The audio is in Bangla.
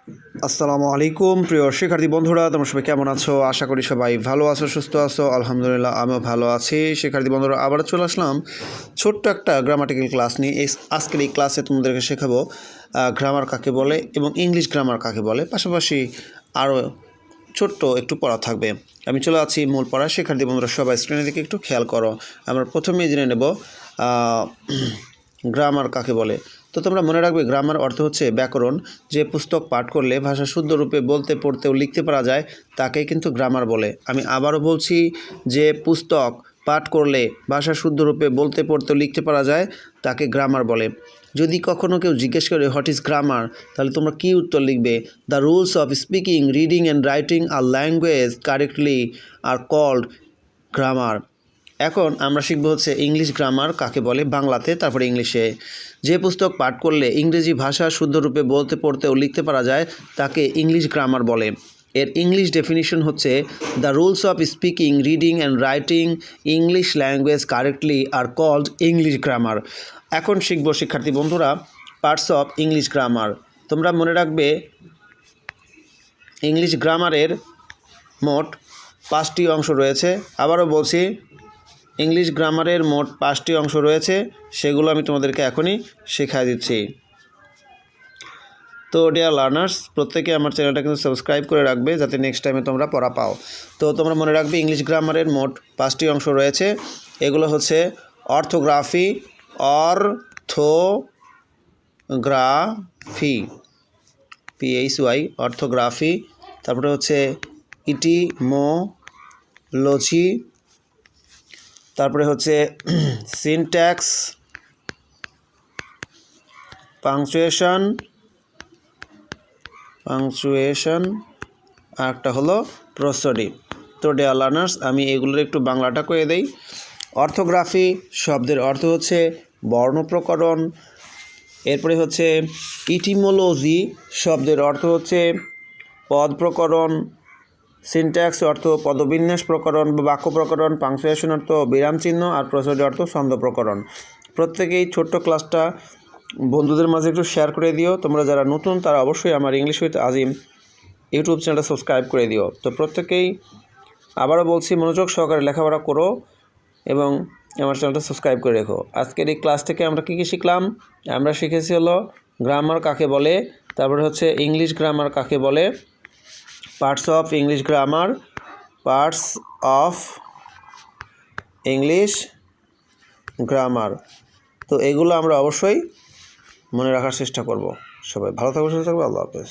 আসসালামু আলাইকুম প্রিয় শিক্ষার্থী বন্ধুরা, তোমরা সবাই কেমন আছো? আশা করি সবাই ভালো আছো, সুস্থ আছো। আলহামদুলিল্লাহ আমিও ভালো আছি। শিক্ষার্থী বন্ধুরা, আবার চলে আসলাম ছোট্ট একটা গ্রামাটিক্যাল ক্লাস নিয়ে। আজকের এই ক্লাসে তোমাদেরকে শেখাবো গ্রামার কাকে বলে এবং ইংলিশ গ্রামার কাকে বলে, পাশাপাশি আরও ছোট্ট একটু পড়া থাকবে। আমি চলে আছি মূল পড়া। শিক্ষার্থী বন্ধুরা সবাই স্ক্রিনের দিকে একটু খেয়াল করো। আমরা প্রথমেই জেনে নেব গ্রামার কাকে বলে। তো তোমরা মনে রাখবে, গ্রামার অর্থ হচ্ছে ব্যাকরণ। যে পুস্তক পাঠ করলে ভাষা শুদ্ধ রূপে বলতে, পড়তে ও লিখতে পারা যায় তাকেই কিন্তু গ্রামার বলে। আমি আবারও বলছি, যে পুস্তক পাঠ করলে ভাষা শুদ্ধ রূপে বলতে, পড়তে ও লিখতে পারা যায় তাকে গ্রামার বলে। যদি কখনো কেউ জিজ্ঞেস করে হোয়াট ইজ গ্রামার, তাহলে তোমরা কী উত্তর লিখবে? The rules of speaking, reading and writing a language correctly are called grammar. এখন আমরা শিখব হচ্ছে ইংলিশ গ্রামার কাকে বলে বাংলাতে, তারপরে ইংলিশে। যে পুস্তক পাঠ করলে ইংরেজি ভাষা শুদ্ধরূপে বলতে, পড়তে ও লিখতে পারা যায় তাকে ইংলিশ গ্রামার বলে। এর ইংলিশ ডেফিনিশন হচ্ছে the rules of speaking, reading and writing English language correctly are called English grammar. এখন শিখব শিক্ষার্থী বন্ধুরা পার্টস অফ ইংলিশ গ্রামার। তোমরা মনে রাখবে, ইংলিশ গ্রামারের মোট 5টি অংশ রয়েছে। আবারও বলছি, ইংলিশ গ্রামারের মোট 5টি অংশ রয়েছে, সেগুলো আমি তোমাদেরকে এখনই শেখাই দিচ্ছি। তো ডিয়ার লার্নার্স, প্রত্যেকে আমার চ্যানেলটা কিন্তু সাবস্ক্রাইব করে রাখবে, যাতে নেক্সট টাইমে তোমরা পড়া পাও। তো তোমরা মনে রাখবে, ইংলিশ গ্রামারের মোট 5টি অংশ রয়েছে। এগুলো হচ্ছে অর্থোগ্রাফি, PHY অর্থোগ্রাফি, তারপরে হচ্ছে ইটিমোলজি, তারপরে হচ্ছে সিনট্যাক্স, পাংচুয়েশন, আর একটা হলো প্রসোডি। তো ডিয়ার লার্নার্স, আমি এগুলোর একটু বাংলাটা করে দেই। অর্থোগ্রাফি শব্দের অর্থ হচ্ছে বর্ণপ্রকরণ। এরপরে হচ্ছে ইটিমোলজি শব্দের অর্থ হচ্ছে পদ প্রকরণ। সিনট্যাক্স অর্থ পদবিন্যাস প্রকরণ বা বাক্য প্রকরণ। পাংচুয়েশন অর্থ বিরাম চিহ্ন। আর প্রসোডি অর্থ ছন্দ প্রকরণ। প্রত্যেকেই ছোট্ট ক্লাসটা বন্ধুদের মাঝে একটু শেয়ার করে দিও। তোমরা যারা নতুন তারা অবশ্যই আমার ইংলিশ উইথ আজিম ইউটিউব চ্যানেলটা সাবস্ক্রাইব করে দিও। তো প্রত্যেকেই আবারও বলছি, মনোযোগ সহকারে লেখাপড়া করো এবং আমার চ্যানেলটা সাবস্ক্রাইব করে রেখো। আজকের এই ক্লাস থেকে আমরা কী কী শিখলাম? আমরা শিখেছি হলো গ্রামার কাকে বলে, তারপরে হচ্ছে ইংলিশ গ্রামার কাকে বলে, পার্টস অফ ইংলিশ গ্রামার। তো এগুলো আমরা অবশ্যই মনে রাখার চেষ্টা করব। সবাই ভালো থাকবে, সুস্থ থাকবে। আল্লাহ হাফেজ।